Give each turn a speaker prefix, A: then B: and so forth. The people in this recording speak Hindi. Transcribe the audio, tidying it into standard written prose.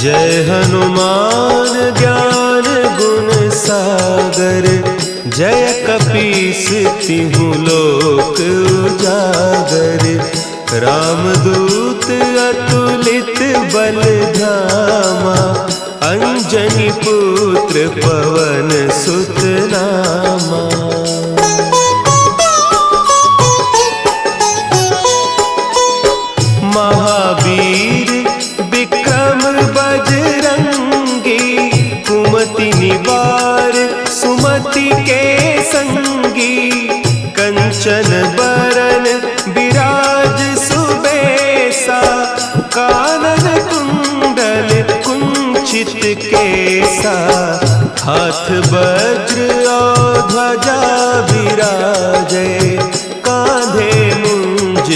A: जय हनुमान ज्ञान गुण सागर, जय कपीस तिहु लोक उजागर। रामदूत अतुलित बल धामा, अंजनी पुत्र पवन सुत नामा। महावीर विक्रम बजरंगी, कुमति निवार सुमति के संगी। कंचन बरन विराज सुबेसा, कानन कुंडल कुंचित केसा। हाथ वज्र और ध्वजा विराजे,